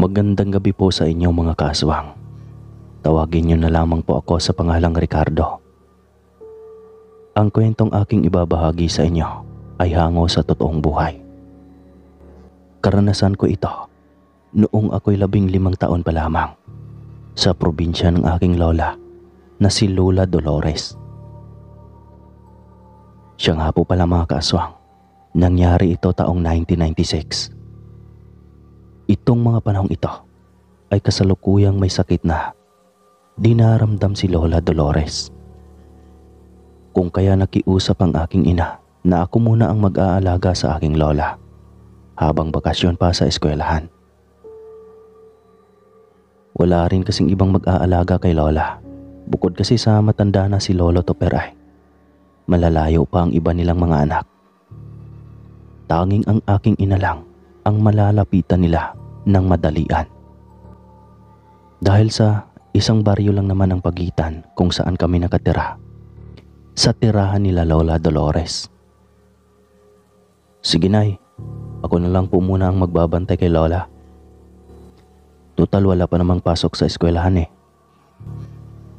Magandang gabi po sa inyo mga kaaswang. Tawagin niyo na lamang po ako sa pangalang Ricardo. Ang kwentong aking ibabahagi sa inyo ay hango sa totoong buhay. Karanasan ko ito noong ako'y 15 taon pa lamang sa probinsya ng aking lola na si Lola Dolores. Siya nga po pala mga kaaswang, nangyari ito taong 1996. Itong mga panahong ito ay kasalukuyang may sakit na dinaramdam si Lola Dolores. Kung kaya nakiusap ang aking ina na ako muna ang mag-aalaga sa aking lola habang bakasyon pa sa eskwelahan. Wala rin kasing ibang mag-aalaga kay lola, bukod kasi sa matanda na si Lolo Toperay. Malalayo pa ang iba nilang mga anak. Tanging ang aking ina lang ang malalapitan nila ng madalian. Dahil sa isang baryo lang naman ang pagitan kung saan kami nakatira, sa tirahan nila Lola Dolores. Sige nay, ako na lang po muna ang magbabantay kay Lola. Tutal wala pa namang pasok sa eskwelahan eh.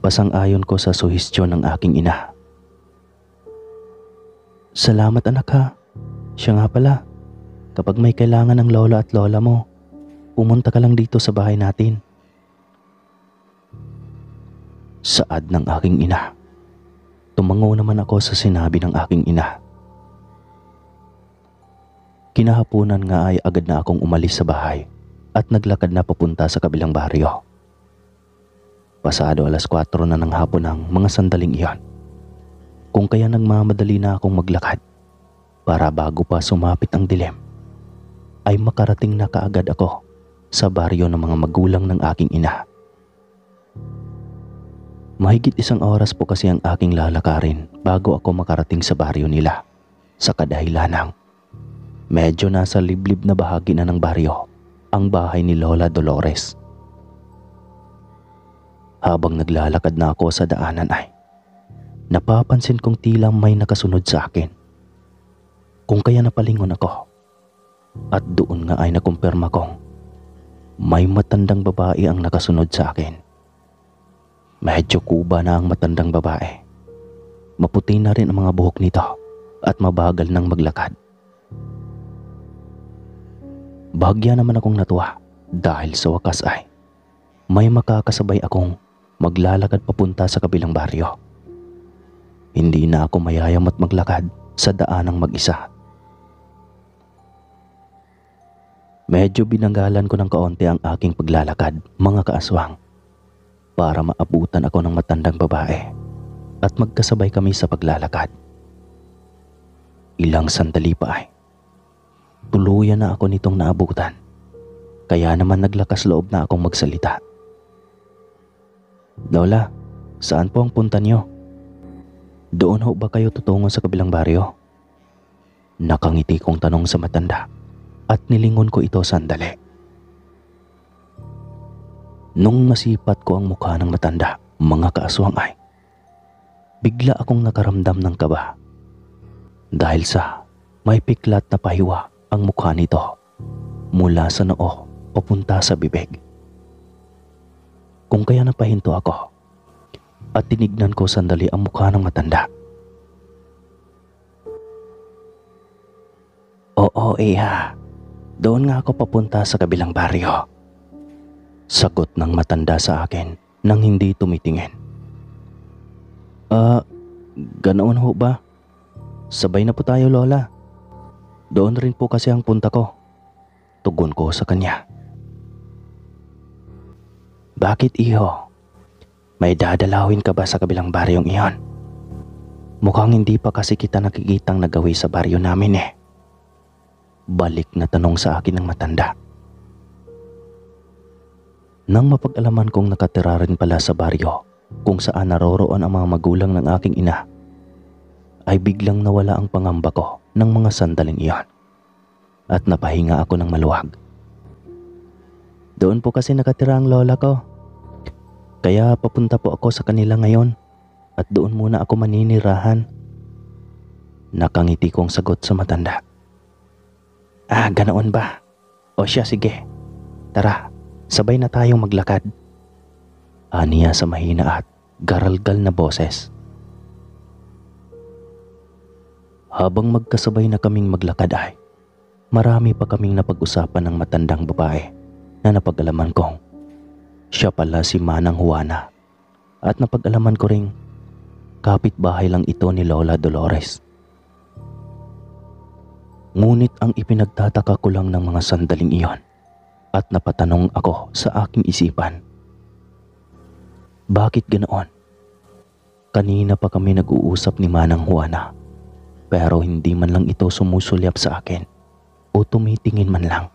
Pasang-ayon ko sa suhestyon ng aking ina. Salamat anak ha. Siya nga pala, kapag may kailangan ng lola at lola mo, pumunta ka lang dito sa bahay natin. Saad ng aking ina. Tumango naman ako sa sinabi ng aking ina. Kinahaponan nga ay agad na akong umalis sa bahay at naglakad na papunta sa kabilang baryo. Pasado 4:00 na ng hapon ng mga sandaling iyon. Kung kaya nagmamadali na akong maglakad para bago pa sumapit ang dilim, ay makarating na kaagad ako sa baryo ng mga magulang ng aking ina. Mahigit 1 oras po kasi ang aking lalakarin bago ako makarating sa baryo nila, sa kadahilanang medyo nasa liblib na bahagi na ng baryo ang bahay ni Lola Dolores. Habang naglalakad na ako sa daanan ay napapansin kong tila may nakasunod sa akin. Kung kaya napalingon ako at doon nga ay nakumpirma kong may matandang babae ang nakasunod sa akin. Medyo kuba na ang matandang babae. Maputi na rin ang mga buhok nito at mabagal nang maglakad. Bahagya naman akong natuwa dahil sa wakas ay may makakasabay akong maglalakad papunta sa kabilang baryo. Hindi na ako mayayam at maglakad sa daanang mag-isa. Medyo binanggalan ko ng kaunti ang aking paglalakad, mga kaaswang, para maabutan ako ng matandang babae at magkasabay kami sa paglalakad. Ilang sandali pa ay tuluyan na ako nitong naabutan, kaya naman naglakas loob na akong magsalita. Lola, saan po ang punta niyo? Doon ho ba kayo tutungo sa kabilang baryo? Nakangiti kong tanong sa matanda at nilingon ko ito sandali. Nung masipat ko ang mukha ng matanda, mga kaaswang ay bigla akong nakaramdam ng kaba dahil sa may piklat na pahiwa ang mukha nito mula sa noo papunta sa bibig. Kung kaya napahinto ako at tinignan ko sandali ang mukha ng matanda. Oo, iha. Doon nga ako papunta sa kabilang baryo. Sagot ng matanda sa akin nang hindi tumitingin. Ganoon ho ba? Sabay na po tayo, Lola. Doon rin po kasi ang punta ko. Tugon ko sa kanya. Bakit, iho? May dadalawin ka ba sa kabilang baryong iyon? Mukhang hindi pa kasi kita nakikitang nagawi sa baryo namin eh. Balik na tanong sa akin ng matanda. Nang mapag-alaman kong nakatira rin pala sa baryo kung saan naroroon ang mga magulang ng aking ina, ay biglang nawala ang pangamba ko ng mga sandaling iyon at napahinga ako ng maluwag. Doon po kasi nakatira ang lola ko. Kaya papunta po ako sa kanila ngayon at doon muna ako maninirahan. Nakangiti kong sagot sa matanda. Ganoon ba? O siya, sige. Tara, Sabay na tayong maglakad. Aniya sa mahina at garalgal na boses. Habang magkasabay na kaming maglakad ay marami pa kaming napag-usapan ng matandang babae na napag-alaman kong siya pala si Manang Juana at napag-alaman ko ring kapitbahay lang ito ni Lola Dolores. Ngunit ang ipinagtataka ko lang ng mga sandaling iyon at napatanong ako sa aking isipan. Bakit ganoon? Kanina pa kami nag-uusap ni Manang Juana pero hindi man lang ito sumusulyap sa akin o tumitingin man lang.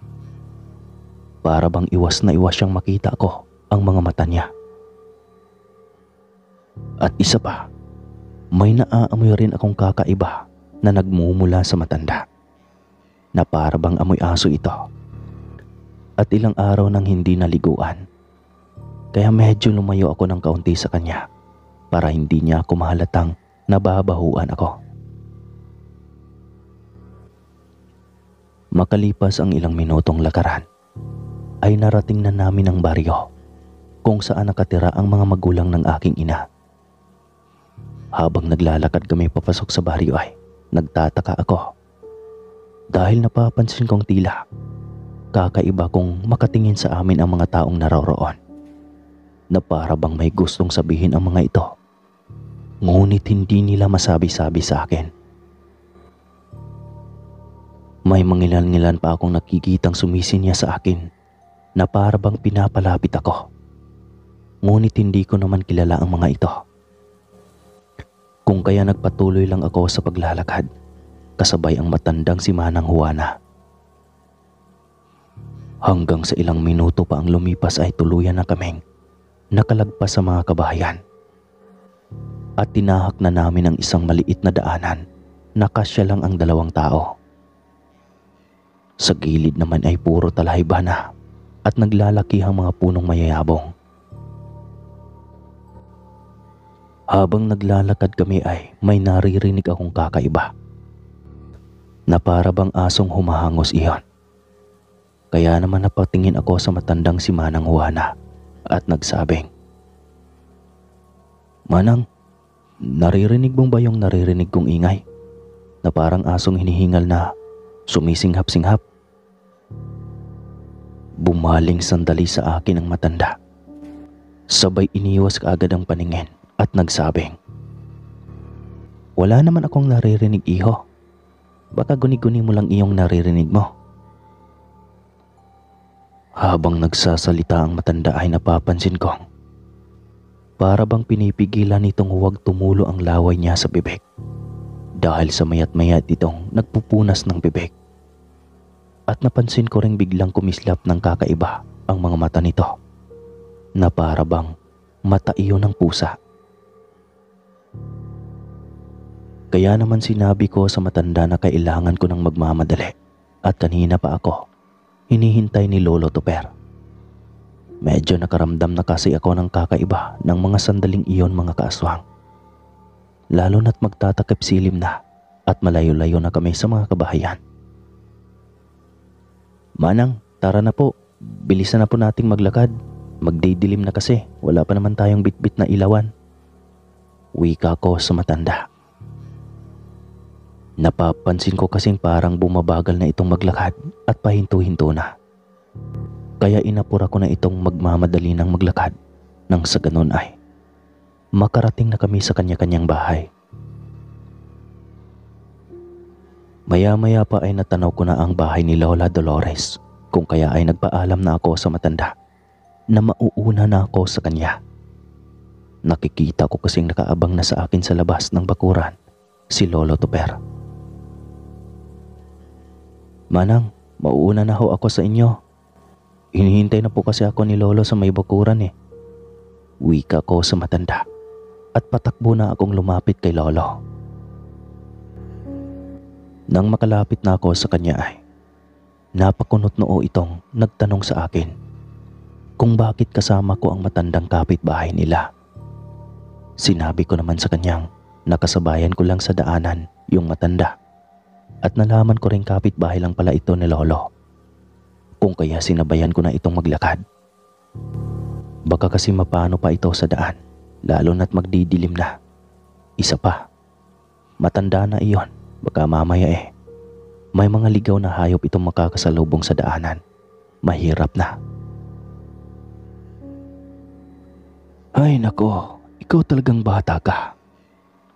Para bang iwas na iwas siyang makita ko ang mga mata niya. At isa pa, may naaamoy rin akong kakaiba na nagmumula sa matanda na para bang amoy aso ito. At ilang araw nang hindi naliguan, kaya medyo lumayo ako ng kaunti sa kanya para hindi niya ako mahalatang nababahuan ako. Makalipas ang ilang minutong lakaran, ay narating na namin ang baryo kung saan nakatira ang mga magulang ng aking ina. Habang naglalakad kami papasok sa baryo ay nagtataka ako dahil napapansin kong tila kakaiba kung makatingin sa amin ang mga taong naroroon na para bang may gustong sabihin ang mga ito, ngunit hindi nila masabi-sabi sa akin. May mangilan-ngilan pa akong nakikitang sumisinya sa akin na para bang pinapalapit ako. Ngunit hindi ko naman kilala ang mga ito. Kung kaya nagpatuloy lang ako sa paglalakad, kasabay ang matandang si Manang Juana. Hanggang sa ilang minuto pa ang lumipas ay tuluyan na kaming nakalagpas sa mga kabahayan. At tinahak na namin ang isang maliit na daanan na kasya lang ang 2 tao. Sa gilid naman ay puro talahib na at naglalakihang mga punong mayayabong. Habang naglalakad kami ay may naririnig akong kakaiba na para bang asong humahangos iyon. Kaya naman napatingin ako sa matandang si Manang Juana at nagsabing, "Manang, naririnig mo ba yung naririnig kong ingay na parang asong hinihingal na sumisinghap-singhap?" Bumaling sandali sa akin ang matanda. Sabay iniwas kaagad ang paningin at nagsabing, "Wala naman akong naririnig, iho. Baka guni-guni mo lang iyong naririnig mo." Habang nagsasalita ang matanda ay napapansin kong para bang pinipigilan nitong huwag tumulo ang laway niya sa bibig dahil sa mayat-mayat itong nagpupunas ng bibig. At napansin ko ring biglang kumislap ng kakaiba ang mga mata nito na para bang mata iyon ng pusa. Kaya naman sinabi ko sa matanda na kailangan ko ng magmamadali at kanina pa ako hinihintay ni Lolo Toper. Medyo nakaramdam na kasi ako ng kakaiba ng mga sandaling iyon, mga kaaswang. Lalo na't magtatakip silim na at malayo-layo na kami sa mga kabahayan. "Manang, tara na po. Bilisan na po nating maglakad. Magdidilim na kasi. Wala pa naman tayong bitbit na ilawan." Wika ko sa matanda. Napapansin ko kasing parang bumabagal na itong maglakad at pahinto-hinto na. Kaya inapura ko na itong magmamadali ng maglakad nang sa ganun ay makarating na kami sa kanya-kanyang bahay. Maya-maya pa ay natanaw ko na ang bahay ni Lola Dolores, kung kaya ay nagpaalam na ako sa matanda na mauuna na ako sa kanya. Nakikita ko kasing nakaabang na sa akin sa labas ng bakuran si Lolo Toper. "Manang, mauuna na ho ako sa inyo. Hinihintay na po kasi ako ni Lolo sa may bakuran eh." Wika ko sa matanda at patakbo na akong lumapit kay Lolo. Nang makalapit na ako sa kanya ay napakunot noo itong nagtanong sa akin kung bakit kasama ko ang matandang kapitbahay nila. Sinabi ko naman sa kanyang nakasabayan ko lang sa daanan yung matanda at nalaman ko rin kapitbahay lang pala ito ni Lolo. Kung kaya sinabayan ko na itong maglakad Baka kasi mapano pa ito sa daan, lalo na't magdidilim na. Isa pa, matanda na iyon, baka mamaya may mga ligaw na hayop itong makakasalubong sa daanan. Mahirap na. Ay nako, ikaw talagang bata ka.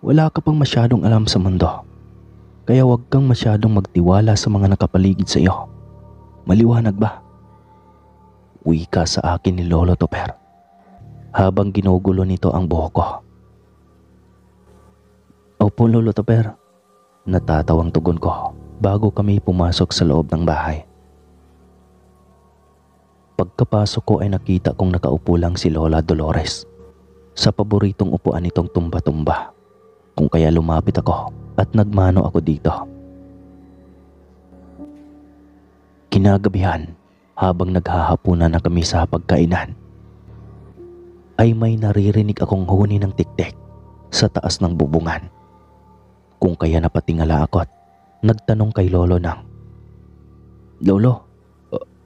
Wala ka pang masyadong alam sa mundo. Kaya huwag kang masyadong magtiwala sa mga nakapaligid sa iyo. Maliwanag ba? Wika sa akin ni Lolo Topper habang ginugulo nito ang buhok ko. Opo Lolo Topper, natatawang tugon ko bago kami pumasok sa loob ng bahay. Pagkapasok ko ay nakita kong nakaupo lang si Lola Dolores sa paboritong upuan nitong tumba-tumba, kung kaya lumapit ako at nagmano ako dito. Kinagabihan, habang naghahapunan na kami sa pagkainan, ay may naririnig akong huni ng tiktik sa taas ng bubungan, kung kaya napatingala ako at nagtanong kay Lolo ng, "Lolo,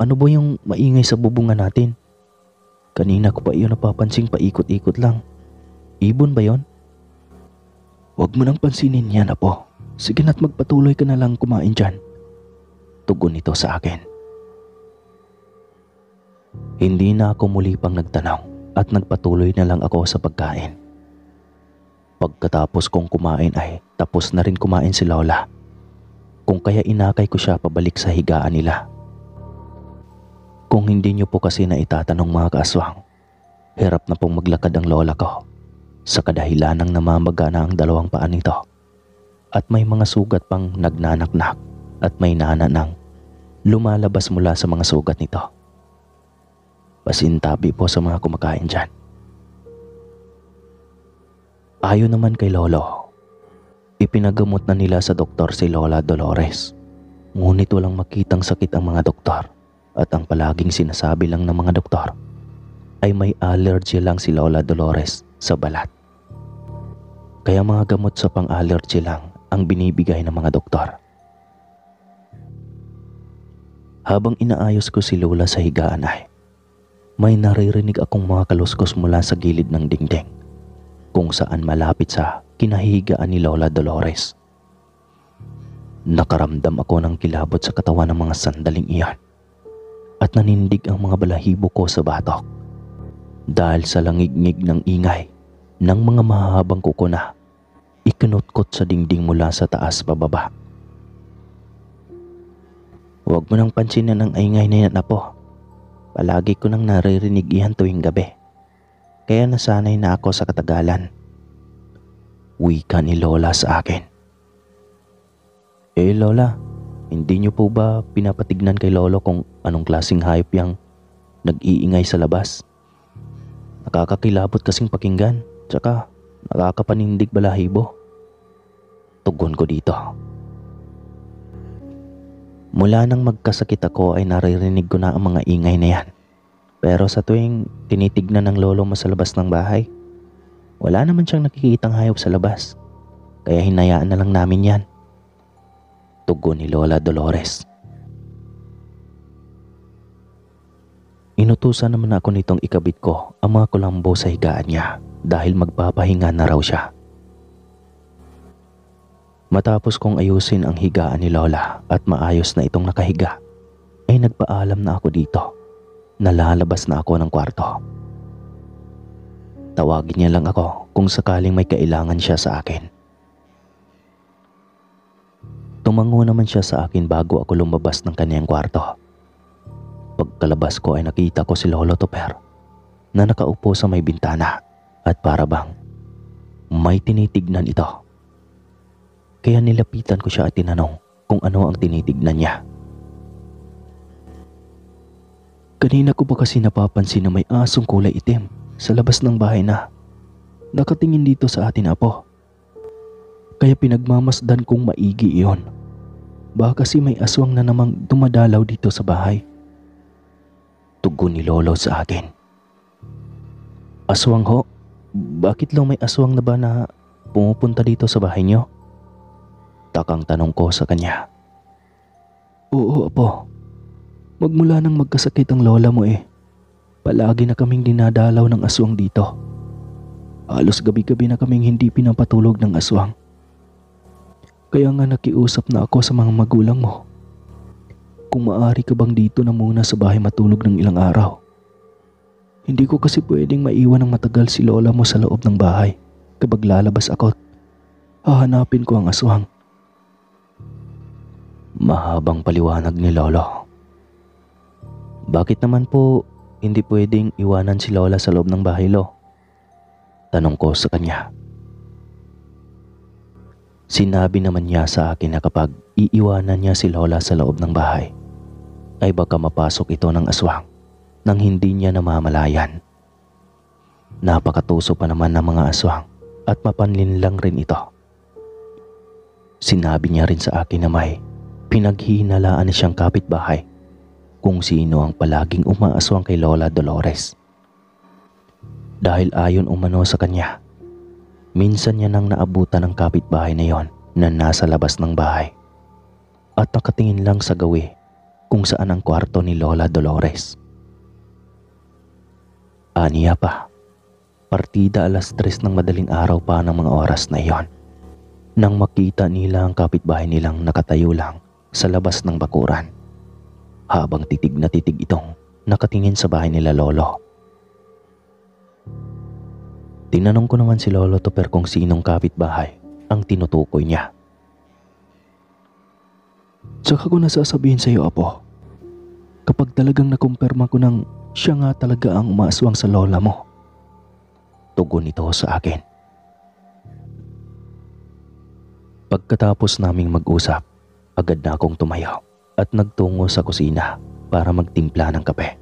ano ba yung maingay sa bubungan natin? Kanina ko pa iyon napapansing paikot-ikot lang. Ibon ba yon?" "Huwag mo nang pansinin yan, apo. Sige na't magpatuloy ka na lang kumain dyan." Tugon nito sa akin. Hindi na ako muli pang nagtanong at nagpatuloy na lang ako sa pagkain. Pagkatapos kong kumain ay tapos na rin kumain si Lola, kung kaya inakay ko siya pabalik sa higaan nila. Kung hindi niyo po kasi na itatanong mga kaaswang, hirap na pong maglakad ang lola ko sa kadahilanang namamaga na ang dalawang paa nito at may mga sugat pang nagnanaknak at may nananang lumalabas mula sa mga sugat nito. Pasintabi po sa mga kumakain dyan. Ayon naman kay Lolo, ipinagamot na nila sa doktor si Lola Dolores, ngunit walang makitang sakit ang mga doktor. At ang palaging sinasabi lang ng mga doktor ay may allergy lang si Lola Dolores sa balat. Kaya mga gamot sa pang-allergy lang ang binibigay ng mga doktor. Habang inaayos ko si Lola sa higaan ay may naririnig akong mga kaluskos mula sa gilid ng dingding, kung saan malapit sa kinahihigaan ni Lola Dolores. Nakaramdam ako ng kilabot sa katawan ng mga sandaling iyan at nanindig ang mga balahibo ko sa batok dahil sa langigngig ng ingay ng mga mahahabang kuko na ikinutkot sa dingding mula sa taas pababa. "Huwag mo nang pansinin ang ingay na yan, apo. Palagi ko nang naririnig iyan tuwing gabi. Kaya nasanay na ako sa katagalan." Wika ni Lola sa akin. Lola, hindi niyo po ba pinapatignan kay Lolo kung anong klaseng hayop yang nag-iingay sa labas? Nakakakilabot kasing pakinggan, tsaka nakakapanindig balahibo. Tugon ko dito. Mula nang magkasakit ako ay naririnig ko na ang mga ingay na yan. Pero sa tuwing tinitignan ng lolo mo sa labas ng bahay, wala naman siyang nakikitang hayop sa labas. Kaya hinayaan na lang namin yan. Tugon ni Lola Dolores. Inutusan naman ako nitong ikabit ko ang mga kulambo sa higaan niya dahil magpapahinga na raw siya. Matapos kong ayusin ang higaan ni Lola at maayos na itong nakahiga, ay nagpaalam na ako dito. Nalalabas na ako ng kwarto. Tawagin niya lang ako kung sakaling may kailangan siya sa akin. Tumango naman siya sa akin bago ako lumabas ng kanyang kwarto. Pagkalabas ko ay nakita ko si Lolo Topper na nakaupo sa may bintana at para bang may tinitignan ito. Kaya nilapitan ko siya at tinanong kung ano ang tinitignan niya. "Kanina ko pa kasi napapansin na may asong kulay itim sa labas ng bahay na nakatingin dito sa atin, apo. Kaya pinagmamasdan kong maigi iyon. Baka kasi may aswang na namang dumadalaw dito sa bahay." Tugon ni Lolo sa akin. "Aswang ho? Bakit lang may aswang na ba na pumupunta dito sa bahay niyo?" Takang tanong ko sa kanya. "Oo, apo. Magmula nang magkasakit ang lola mo Palagi na kaming dinadalaw ng aswang dito. Halos gabi-gabi na kaming hindi pinapatulog ng aswang. Kaya nga nakiusap na ako sa mga magulang mo. Kung maaari ka bang dito na muna sa bahay matulog ng ilang araw. Hindi ko kasi pwedeng maiwan ng matagal si lola mo sa loob ng bahay. Kapag lalabas ako't hahanapin ko ang aswang. Mahabang paliwanag ni lolo. Bakit naman po hindi pwedeng iwanan si lola sa loob ng bahay, lo? Tanong ko sa kanya. Sinabi naman niya sa akin na kapag iiwanan niya si lola sa loob ng bahay, ay baka mapasok ito ng aswang nang hindi niya namamalayan. Napakatuso pa naman ng mga aswang at mapanlin lang rin ito. Sinabi niya rin sa akin na may pinaghihinalaan siyang kapitbahay kung sino ang palaging umaaswang kay Lola Dolores. Dahil ayon umano sa kanya, minsan niya nang naabutan ng kapitbahay na yon na nasa labas ng bahay at nakatingin lang sa gawi kung saan ang kwarto ni Lola Dolores. Aniya pa, partida 3:00 ng madaling araw pa ng mga oras na iyon nang makita nila ang kapitbahay nilang nakatayo lang sa labas ng bakuran habang titig na titig itong nakatingin sa bahay nila lolo. Tinanong ko naman si Lolo Topper kung sinong kapitbahay ang tinutukoy niya. Tsaka ko nasasabihin sa iyo, Apo, kapag talagang nakumpirma ko nang siya nga talaga ang umaaswang sa lola mo. Tugon ito sa akin. Pagkatapos naming mag-usap, agad na akong tumayo at nagtungo sa kusina para magtimpla ng kape.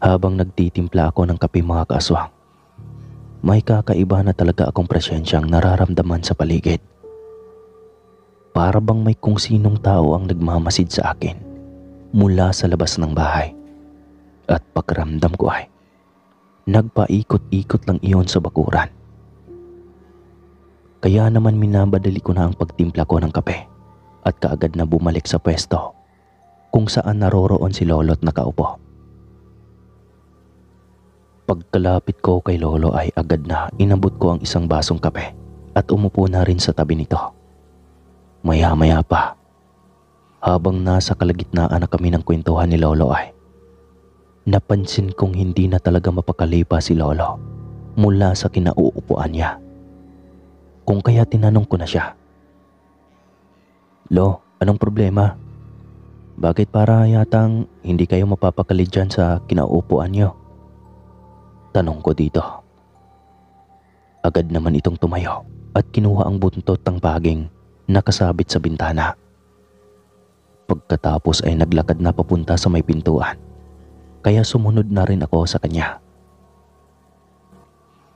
Habang nagtitimpla ako ng kape, mga kaaswang, may kakaiba na talaga akong presensyang nararamdaman sa paligid. Para bang may kung sinong tao ang nagmamasid sa akin mula sa labas ng bahay. At pakiramdam ko ay nagpaikot-ikot lang iyon sa bakuran. Kaya naman minabadali ko na ang pagtimpla ko ng kape at kaagad na bumalik sa pwesto kung saan naroroon si lolo't nakaupo. Pagkalapit ko kay lolo ay agad na inabot ko ang isang basong kape at umupo na rin sa tabi nito. Maya-maya pa, habang nasa kalagitnaan na kami ng kwentuhan ni lolo ay napansin kong hindi na talaga mapakali pa si lolo mula sa kinauupuan niya. Kung kaya tinanong ko na siya, Lo, anong problema? Bakit para yatang hindi kayo mapapakali dyan sa kinauupuan niyo? Tanong ko dito. Agad naman itong tumayo at kinuha ang buntot ng paging nakasabit sa bintana. Pagkatapos ay naglakad na papunta sa may pintuan, kaya sumunod na rin ako sa kanya.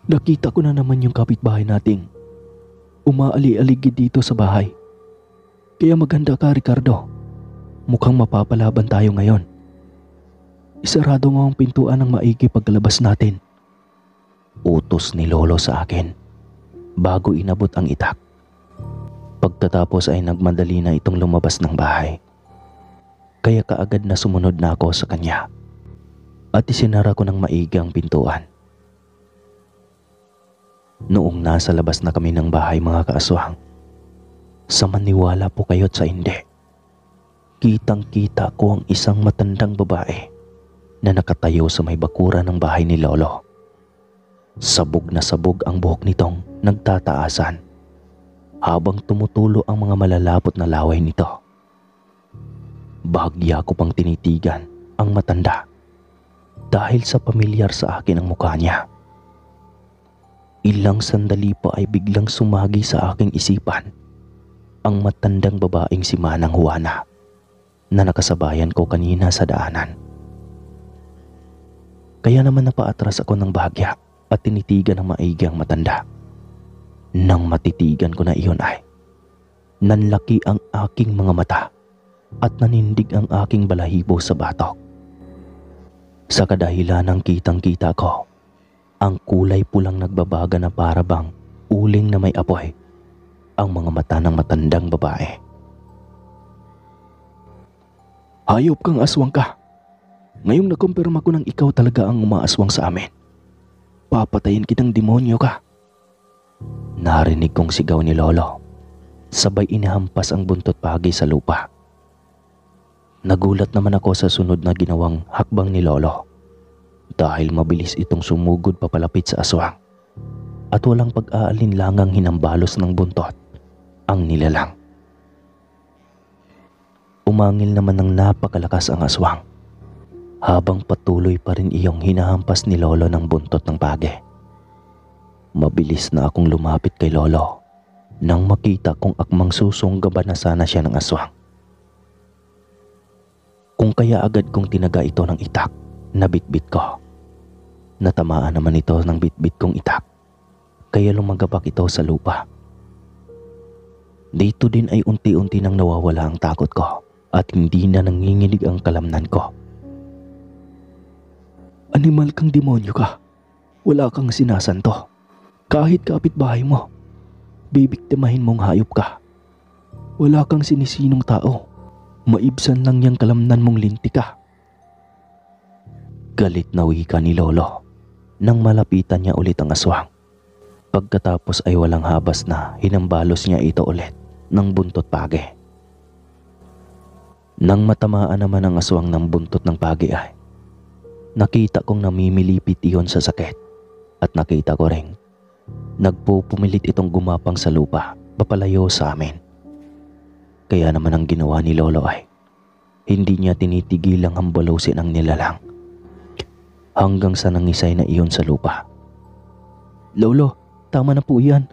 Nakita ko na naman yung kapitbahay nating umaali-aligid dito sa bahay. Kaya maganda ka, Ricardo. Mukhang mapapalaban tayo ngayon. Isarado mo ang pintuan ng maigi pagkalabas natin. Utos ni lolo sa akin bago inabot ang itak. Pagkatapos ay nagmadali na itong lumabas ng bahay. Kaya kaagad na sumunod na ako sa kanya at isinara ko ng maigi ang pintuan. Noong nasa labas na kami ng bahay, mga kaaswang, sa maniwala po kayo't sa hindi, kitang-kita ko ang isang matandang babae na nakatayo sa may bakuran ng bahay ni lolo. Sabog na sabog ang buhok nitong nagtataasan habang tumutulo ang mga malalapot na laway nito. Bahagya ko pang tinitigan ang matanda dahil sa pamilyar sa akin ang mukha niya. Ilang sandali pa ay biglang sumagi sa aking isipan ang matandang babaeng si Manang Juana na nakasabayan ko kanina sa daanan. Kaya naman napaatras ako ng bahagya at tinitigan ng maigi ang matanda. Nang matitigan ko na iyon ay nanlaki ang aking mga mata at nanindig ang aking balahibo sa batok. Sa kadahilan ng kitang-kita ko ang kulay pulang nagbabaga na para bang uling na may apoy ang mga mata ng matandang babae. Hayop kang aswang ka. Ngayong nakumpirma ko nang ikaw talaga ang umaaswang sa amin. Papatayin kitang demonyo ka. Narinig kong sigaw ni Lolo. Sabay inihampas ang buntot pagi sa lupa. Nagulat naman ako sa sunod na ginawang hakbang ni Lolo. Dahil mabilis itong sumugod papalapit sa aswang. At walang pag-aalinlangang hinambalos ng buntot ang nilalang. Umangil naman ng napakalakas ang aswang. Habang patuloy pa rin iyong hinahampas ni Lolo ng buntot ng pagi. Mabilis na akong lumapit kay Lolo nang makita kong akmang susunggaban na sana siya ng aswang. Kung kaya agad kong tinaga ito ng itak na bitbit ko. Natamaan naman ito ng bitbit kong itak kaya lumagabak ito sa lupa. Dito din ay unti-unti nang nawawala ang takot ko at hindi na nanginginig ang kalamnan ko. Animal kang demonyo ka. Wala kang sinasanto. Kahit kapitbahay mo, bibiktimahin mong hayop ka. Wala kang sinisinong tao. Maibsan lang yang kalamnan mong linti ka. Galit na wika ni Lolo nang malapitan niya ulit ang aswang. Pagkatapos ay walang habas na hinambalos niya ito ulit ng buntot pagi. Nang matamaan naman ang aswang ng buntot ng pagi ay nakita kong namimilipit iyon sa sakit at nakita ko ring nagpupumilit itong gumapang sa lupa papalayo sa amin. Kaya naman ang ginawa ni Lolo ay hindi niya tinitigilang hambalosin ang nilalang hanggang sa nangisay na iyon sa lupa. Lolo, tama na po yan.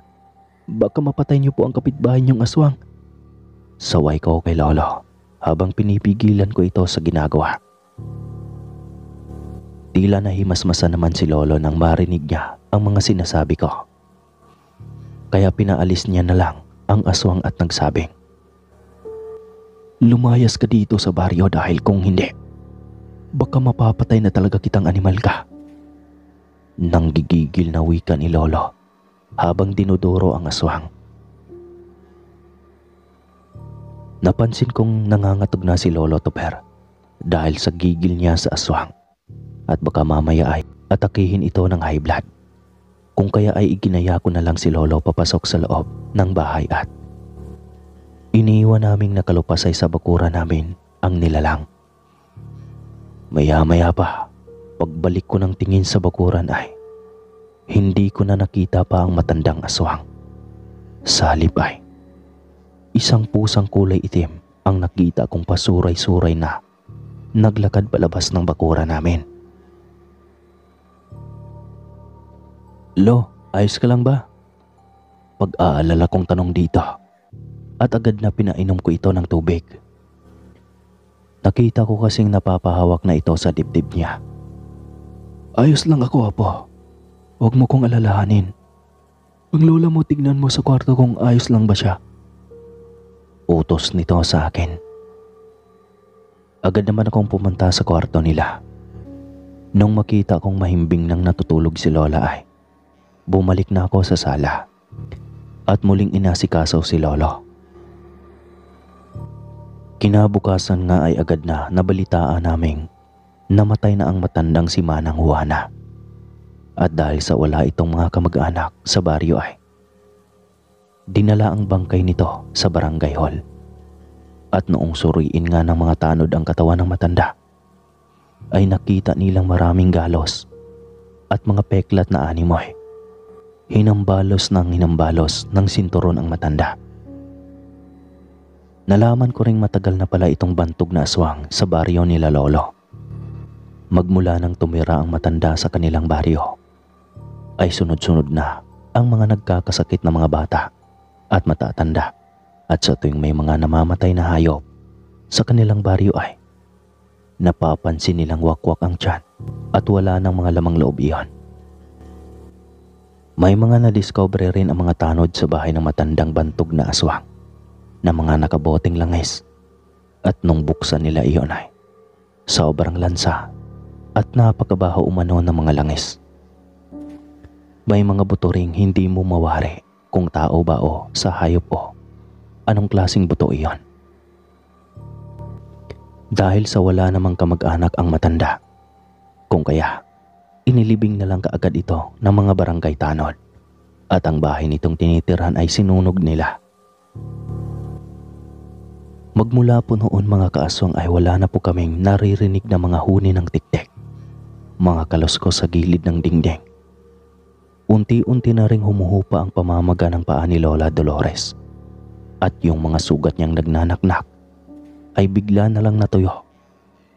Baka mapatay niyo po ang kapitbahay niyong aswang. Saway ko kay Lolo habang pinipigilan ko ito sa ginagawa. Tila nahimasmasa naman si Lolo nang marinig niya ang mga sinasabi ko. Kaya pinaalis niya na lang ang aswang at nagsabing, lumayas ka dito sa baryo dahil kung hindi, baka mapapatay na talaga kitang animal ka. Nang gigigil na wika ni Lolo habang dinuduro ang aswang. Napansin kong nangangatog na si Lolo Topper dahil sa gigil niya sa aswang at baka mamaya ay atakihin ito ng high blood. Kung kaya ay iginaya ko na lang si Lolo papasok sa loob ng bahay at iniiwan naming nakalupasay sa bakuran namin ang nilalang. Maya-maya pa, pagbalik ko ng tingin sa bakuran ay hindi ko na nakita pa ang matandang aswang. Sa halip ay isang pusang kulay itim ang nakita kong pasuray-suray na naglakad palabas ng bakuran namin. Lo, ayos ka lang ba? Pag-aalala kong tanong dito at agad na pinainom ko ito ng tubig. Nakita ko kasing napapahawak na ito sa dibdib niya. Ayos lang ako, apo. Huwag mo kong alalahanin. Ang lola mo, tignan mo sa kwarto kung ayos lang ba siya. Utos nito sa akin. Agad naman akong pumunta sa kwarto nila. Nung makita kong mahimbing nang natutulog si Lola ay bumalik na ako sa sala at muling inasikaso si Lolo. Kinabukasan nga ay agad na nabalitaan naming namatay na ang matandang si Manang Juana. At dahil sa wala itong mga kamag-anak sa baryo ay dinala ang bangkay nito sa barangay hall. At noong suriin nga ng mga tanod ang katawan ng matanda ay nakita nilang maraming galos at mga peklat na animoy. Hinambalos ng sinturon ang matanda. Nalaman ko ring matagal na pala itong bantog na aswang sa baryo nila Lolo. Magmula nang tumira ang matanda sa kanilang baryo, ay sunod-sunod na ang mga nagkakasakit na mga bata at matatanda. At sa tuwing may mga namamatay na hayop sa kanilang baryo ay napapansin nilang wakwak ang tiyan at wala ng mga lamang loob iyon. May mga nadiscover rin ang mga tanod sa bahay ng matandang bantog na aswang na mga nakaboting langis at nung buksan nila iyon ay sobrang lansa at napakabaho umano ng mga langis. May mga buto ring hindi mo mawari kung tao ba o sa hayop o anong klaseng buto iyon. Dahil sa wala namang kamag-anak ang matanda. Kung kaya, inilibing na lang kaagad ito ng mga barangay tanod at ang bahay nitong tinitirhan ay sinunog nila. Magmula po noon mga kaaswang ay wala na po kaming naririnig na mga huni ng tiktik, mga kaluskos sa gilid ng dingding. Unti-unti na ring humuhupa ang pamamaga ng paa ni Lola Dolores at yung mga sugat niyang nagnanaknak ay bigla na lang natuyo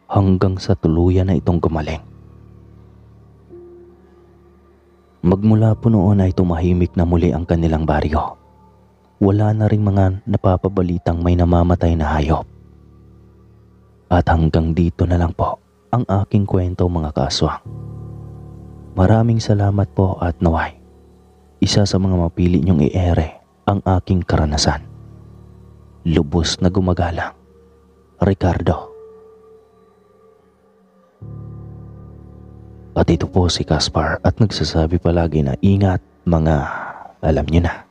hanggang sa tuluyan na itong gumaling. Magmula po noon ay tumahimik na muli ang kanilang baryo. Wala na ring mga napapabalitang may namamatay na hayop. At hanggang dito na lang po ang aking kwento mga kaaswang. Maraming salamat po at naway isa sa mga mapili niyong i-ere ang aking karanasan. Lubos na gumagalang, Ricardo. At ito po si Caspar at nagsasabi palagi na ingat mga alam niyo na.